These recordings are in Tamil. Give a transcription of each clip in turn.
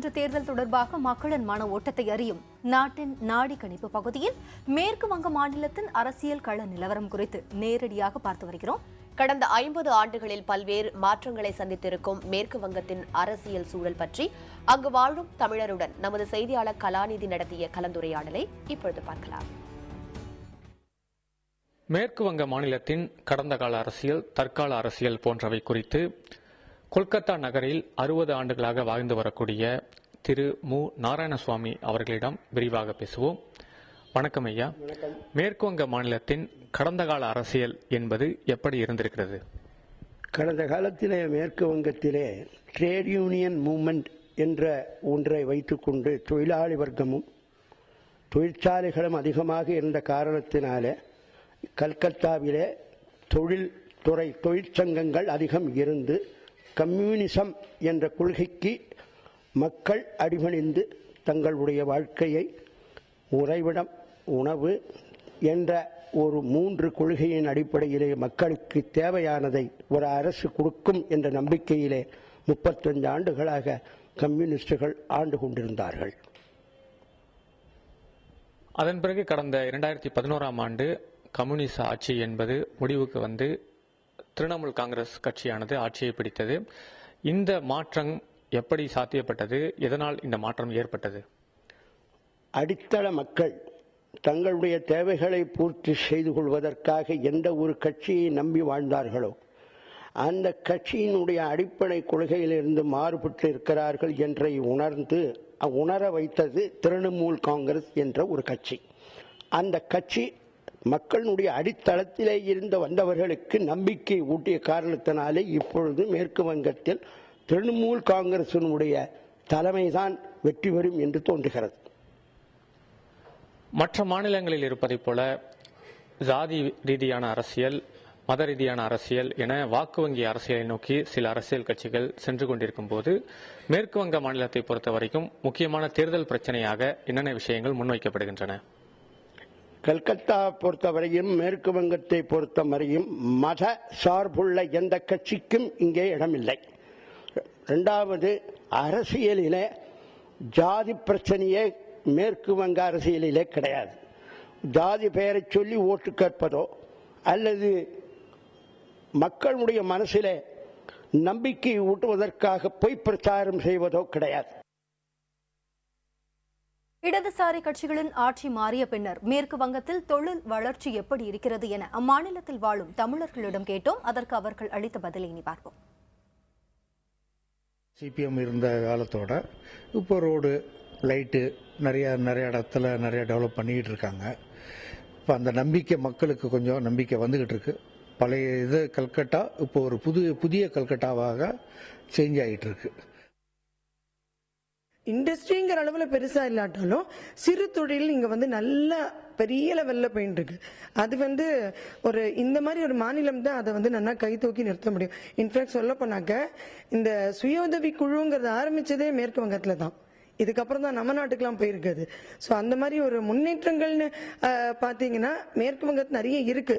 நாடாளுமன்ற தேர்தல் தொடர்பாக மக்களின் மன ஓட்டத்தை அறியும் நாட்டின் நாடி கணிப்பு பகுதியில் மேற்கு வங்க மாநிலத்தின் அரசியல் கள நிலவரம் குறித்து நேரடியாக பார்த்து வருகிறோம். கடந்த 50 ஆண்டுகளில் பல்வேறு மாற்றங்களை சந்தித்திருக்கும் மேற்கு வங்கத்தின் அரசியல் சூழல் பற்றி அங்கு வாழும் தமிழருடன் நமது செய்தியாளர் கலாநிதி நடத்திய கலந்துரையாடலை இப்பொழுது பார்க்கலாம். மேற்கு வங்க மாநிலத்தின் கடந்த கால அரசியல், தற்கால அரசியல் போன்றவை குறித்து கொல்கத்தா நகரில் 60 ஆண்டுகளாக வாழ்ந்து வரக்கூடிய திரு மு. நாராயணசுவாமி அவர்களிடம் விரிவாக பேசுவோம். வணக்கம் ஐயா. மேற்கு வங்க மாநிலத்தின் கடந்த கால அரசியல் என்பது எப்படி இருந்திருக்கிறது? கடந்த காலத்திலே மேற்கு வங்கத்திலே ட்ரேட் யூனியன் மூவ்மெண்ட் என்ற ஒன்றை வைத்துக்கொண்டு தொழிலாளி வர்க்கமும் தொழிற்சாலைகளும் அதிகமாக இருந்த காரணத்தினாலே கல்கத்தாவிலே தொழிற்சங்கங்கள் அதிகம் இருந்து கம்யூனிசம் என்ற கொள்கைக்கு மக்கள் அடிபணிந்து தங்களுடைய வாழ்க்கையை உறைவிடம், உணவு என்ற ஒரு 3 கொள்கையின் அடிப்படையிலே மக்களுக்கு தேவையானதை ஒரு அரசு கொடுக்கும் என்ற நம்பிக்கையிலே 35 ஆண்டுகளாக கம்யூனிஸ்டுகள் ஆண்டு கொண்டிருந்தார்கள். அதன் பிறகு கடந்த 2011ஆம் ஆண்டு கம்யூனிச ஆட்சி என்பது முடிவுக்கு வந்து திரிணாமுல் காங்கிரஸ் கட்சியானது ஆட்சியை பிடித்தது. இந்த மாற்றம் எப்படி சாத்தியப்பட்டது? எதனால் இந்த மாற்றம் ஏற்பட்டது? அடித்தள மக்கள் தங்களுடைய தேவைகளை பூர்த்தி செய்து கொள்வதற்காக எந்த ஒரு கட்சியை நம்பி வாழ்ந்தார்களோ அந்த கட்சியினுடைய அடிப்படை கொள்கையிலிருந்து மாறுபட்டு இருக்கிறார்கள் என்றை உணர வைத்தது திரிணாமுல் காங்கிரஸ் என்ற ஒரு கட்சி. அந்த கட்சி மக்களுடைய அடித்தளத்திலே இருந்து வந்தவர்களுக்கு நம்பிக்கை ஊட்டிய காரணத்தினாலே இப்பொழுது மேற்கு வங்கத்தில் திரிணாமுல் காங்கிரசினுடைய தலைமைதான் வெற்றி பெறும் என்று தோன்றுகிறது. மற்ற மாநிலங்களில் இருப்பதைப் போல ஜாதி ரீதியான அரசியல், மத ரீதியான அரசியல் என வாக்கு வங்கி அரசியலை நோக்கி சில அரசியல் கட்சிகள் சென்று கொண்டிருக்கும் போது மேற்கு வங்க மாநிலத்தை பொறுத்த வரைக்கும் முக்கியமான தேர்தல் பிரச்சனையாக என்னென்ன விஷயங்கள் முன்வைக்கப்படுகின்றன? கல்கத்தா பொறுத்தவரையும் மேற்கு வங்கத்தை பொறுத்தவரையும் மத சார்புள்ள எந்த கட்சிக்கும் இங்கே இடமில்லை. இரண்டாவது, அரசியலிலே ஜாதி பிரச்சனையே மேற்கு வங்க அரசியலிலே கிடையாது. ஜாதி பெயரை சொல்லி ஓட்டு கேட்பதோ அல்லது மக்களுடைய மனசிலே நம்பிக்கை ஊட்டுவதற்காக பொய் பிரச்சாரம் செய்வதோ கிடையாது. இடதுசாரி கட்சிகளின் ஆட்சி மாறிய பின்னர் மேற்கு வங்கத்தில் தொழில் வளர்ச்சி எப்படி இருக்கிறது என அம்மாநிலத்தில் வாழும் தமிழர்களிடம் கேட்டோம். அதற்கு அவர்கள் அளித்த பதிலை இனி பார்ப்போம். சிபிஎம் இருந்த காலத்தோட இப்போ ரோடு, லைட்டு நிறைய இடத்துல நிறைய டெவலப் பண்ணிக்கிட்டு இருக்காங்க. இப்போ அந்த நம்பிக்கை மக்களுக்கு கொஞ்சம் நம்பிக்கை வந்துகிட்டு இருக்கு. பழைய இது கல்கட்டா இப்போ ஒரு புதிய கல்கட்டாவாக சேஞ்ச் ஆகிட்டு இருக்கு. இண்டஸ்ட்ரிங்கிற அளவில் பெருசா இல்லாட்டாலும் சிறு தொழில் இங்க நல்ல பெரிய லெவல்ல போயிட்டு இருக்கு. அது ஒரு இந்த மாதிரி ஒரு மாநிலம் தான் அதை நல்லா கை தூக்கி நிறுத்த முடியும். இன்ஃபேக்ட் சொல்ல போனாக்க இந்த சுய உதவி குழுங்கிறது ஆரம்பிச்சதே மேற்கு வங்கத்துல தான். இதுக்கப்புறம் தான் நம்ம நாட்டுக்கெல்லாம் போயிருக்குது. ஸோ அந்த மாதிரி ஒரு முன்னேற்றங்கள்னு பார்த்தீங்கன்னா மேற்கு வங்கத்தில் நிறைய இருக்கு.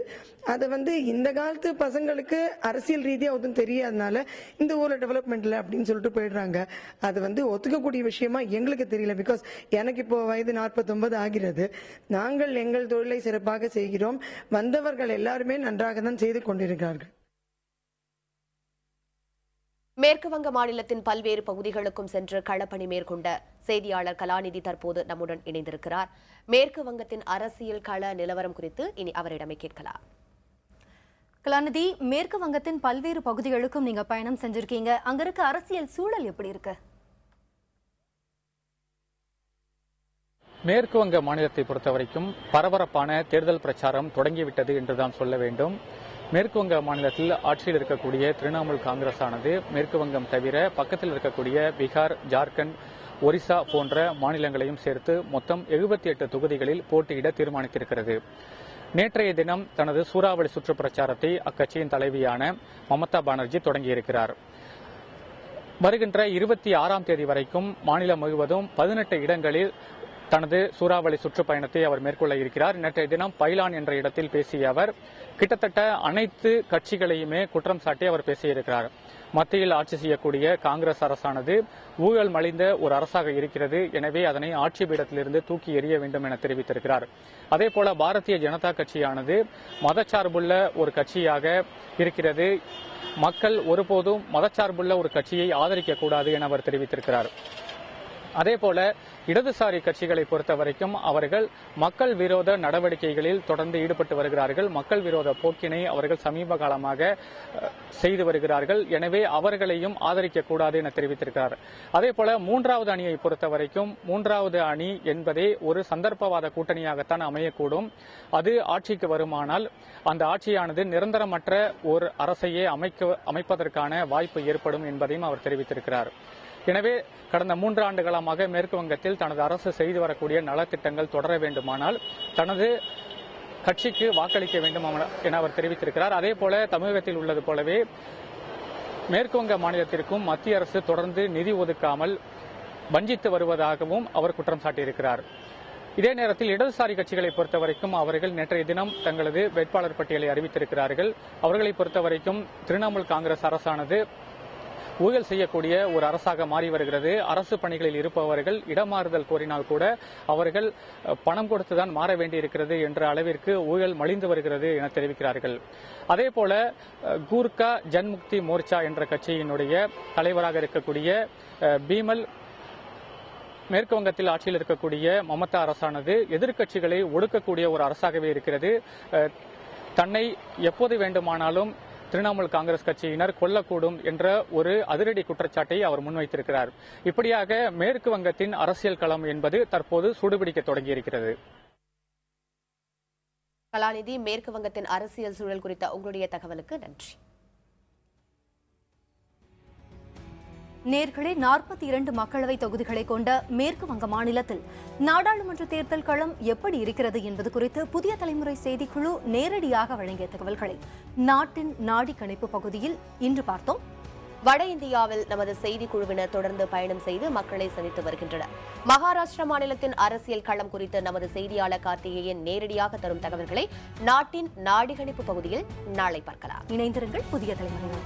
அதை இந்த காலத்து பசங்களுக்கு அரசியல் ரீதியாக ஒன்றும் தெரியாதனால இந்த ஊரில் டெவலப்மெண்ட்ல அப்படின்னு சொல்லிட்டு போயிடுறாங்க. அது ஒத்துக்கக்கூடிய விஷயமா எங்களுக்கு தெரியல. பிகாஸ் எனக்கு இப்போ வயது 49 ஆகிறது. நாங்கள் எங்கள் தொழிலை சிறப்பாக செய்கிறோம். வந்தவர்கள் எல்லாருமே நன்றாக தான் செய்து கொண்டிருக்கிறார்கள். மேற்கு வங்க மாநிலத்தின் பல்வேறு பகுதிகளுக்கும் சென்று களப்பணி மேற்கொண்ட செய்தியாளர் கலாநிதி தற்போது நம்முடன் இணைந்திருக்கிறார். மேற்கு வங்கத்தின் அரசியல் கள நிலவரம் குறித்து இனி அவரிடமே கேட்கலாம். கலாநிதி, மேற்கு வங்கத்தின் பல்வேறு பகுதிகளுக்கும் நீங்க பயணம் செஞ்சிருக்கீங்க. அங்க இருக்க அரசியல் சூழல் எப்படி இருக்கு? மேற்கு வங்க மாநிலத்தை பொறுத்தவரைக்கும் பரபரப்பான தேர்தல் பிரச்சாரம் தொடங்கிவிட்டது என்றுதான் சொல்ல வேண்டும். மேற்கு வங்க மாநிலத்தில் ஆட்சியில் இருக்கக்கூடிய திரிணாமுல் காங்கிரஸ் ஆனது மேற்கு வங்கம் தவிர பக்கத்தில் இருக்கக்கூடிய பீகார், ஜார்க்கண்ட், ஒரிசா போன்ற மாநிலங்களையும் சேர்த்து மொத்தம் 78 தொகுதிகளில் போட்டியிட தீர்மானித்திருக்கிறது. நேற்றைய தினம் தனது சூறாவளி சுற்று பிரச்சாரத்தை அக்கட்சியின் தலைவியான மமதா பானர்ஜி தொடங்கியிருக்கிறார். வருகின்ற 26ஆம் தேதி வரைக்கும் மாநிலம் முழுவதும் 18 இடங்களில் தனது சூறாவளி சுற்றுப்பயணத்தை அவர் மேற்கொள்ள இருக்கிறார். நேற்றைய தினம் பைலான் என்ற இடத்தில் பேசிய அவர் கிட்டத்தட்ட அனைத்து கட்சிகளையுமே குற்றம் சாட்டி அவர் பேசியிருக்கிறார். மத்தியில் ஆட்சி செய்யக்கூடிய காங்கிரஸ் அரசானது ஊழல் மலிந்த ஒரு அரசாக இருக்கிறது, எனவே அதனை ஆட்சி பீடத்திலிருந்து தூக்கி எறிய வேண்டும் என தெரிவித்திருக்கிறார். அதேபோல பாரதிய ஜனதா கட்சியானது மதச்சார்புள்ள ஒரு கட்சியாக இருக்கிறது, மக்கள் ஒருபோதும் மதச்சார்புள்ள ஒரு கட்சியை ஆதரிக்க கூடாது என அவர் தெரிவித்திருக்கிறார். அதேபோல இடதுசாரி கட்சிகளை பொறுத்தவரைக்கும் அவர்கள் மக்கள் விரோத நடவடிக்கைகளில் தொடர்ந்து ஈடுபட்டு வருகிறார்கள். மக்கள் விரோத போக்கினை அவர்கள் சமீப காலமாக செய்து வருகிறார்கள், எனவே அவர்களையும் ஆதரிக்கக்கூடாது என தெரிவித்திருக்கிறார். அதேபோல மூன்றாவது அணியை பொறுத்தவரைக்கும் மூன்றாவது அணி என்பதே ஒரு சந்தர்ப்பவாத கூட்டணியாகத்தான் அமையக்கூடும். அது ஆட்சிக்கு வருமானால் அந்த ஆட்சியானது நிரந்தரமற்ற ஒரு அரசையே அமைப்பதற்கான வாய்ப்பு ஏற்படும் என்பதையும் அவர் தெரிவித்திருக்கிறார். எனவே கடந்த 3 ஆண்டு காலமாக மேற்கு வங்கத்தில் தனது அரசு செய்து வரக்கூடிய நலத்திட்டங்கள் தொடர வேண்டுமானால் தனது கட்சிக்கு வாக்களிக்க வேண்டும் என அவர் தெரிவித்திருக்கிறார். அதேபோல தமிழகத்தில் உள்ளது போலவே மேற்கு வங்க மாநிலத்திற்கும் மத்திய அரசு தொடர்ந்து நிதி ஒதுக்காமல் வஞ்சித்து வருவதாகவும் அவர் குற்றம் சாட்டியிருக்கிறார். இதே நேரத்தில் இடதுசாரி கட்சிகளை பொறுத்தவரைக்கும் அவர்கள் நேற்றைய தினம் தங்களது வேட்பாளர் பட்டியலை அறிவித்திருக்கிறார்கள். அவர்களை பொறுத்தவரைக்கும் திரிணாமுல் காங்கிரஸ் அரசானது ஊழல் செய்யக்கூடிய ஒரு அரசாக மாறி வருகிறது. அரசு பணிகளில் இருப்பவர்கள் இடமாறுதல் கோரினால் கூட அவர்கள் பணம் கொடுத்துதான் மாற வேண்டியிருக்கிறது என்ற அளவிற்கு ஊழல் மலிந்து வருகிறது என தெரிவிக்கிறார்கள். அதேபோல கூர்கா ஜன்முக்தி மோர்ச்சா என்ற கட்சியினுடைய தலைவராக இருக்கக்கூடிய பீமல் மேற்கு வங்கத்தில் ஆட்சியில் இருக்கக்கூடிய மமதா அரசானது எதிர்க்கட்சிகளை ஒடுக்கக்கூடிய ஒரு அரசாகவே இருக்கிறது. தன்னை எப்போது வேண்டுமானாலும் திரிணாமுல் காங்கிரஸ் கட்சியினர் கொல்லக்கூடும் என்ற ஒரு அதிரடி குற்றச்சாட்டை அவர் முன்வைத்திருக்கிறார். இப்படியாக மேற்கு வங்கத்தின் அரசியல் களம் என்பது தற்போது சூடுபிடிக்க தொடங்கியிருக்கிறது. கலாநிதி, மேற்கு வங்கத்தின் அரசியல் சூழல் குறித்த உங்களுடைய தகவலுக்கு நன்றி. நேர்களே, 42 மக்களவை தொகுதிகளை கொண்ட மேற்கு வங்க மாநிலத்தில் நாடாளுமன்ற தேர்தல் களம் எப்படி இருக்கிறது என்பது குறித்து புதிய தலைமுறை செய்திக்குழு நேரடியாக வழங்கிய தகவல்களை நாட்டின் நாடி கணிப்பு பகுதியில் இன்று பார்த்தோம். வட இந்தியாவில் நமது செய்திக்குழுவினர் தொடர்ந்து பயணம் செய்து மக்களை சந்தித்து வருகின்றனர். மகாராஷ்டிரா மாநிலத்தின் அரசியல் களம் குறித்து நமது செய்தியாளர் கார்த்திகேயன் நேரடியாக தரும் தகவல்களை நாட்டின் நாடி கணிப்பு பகுதியில் நாளை பார்க்கலாம். இணைந்திருங்கள் புதிய தலைமுறை.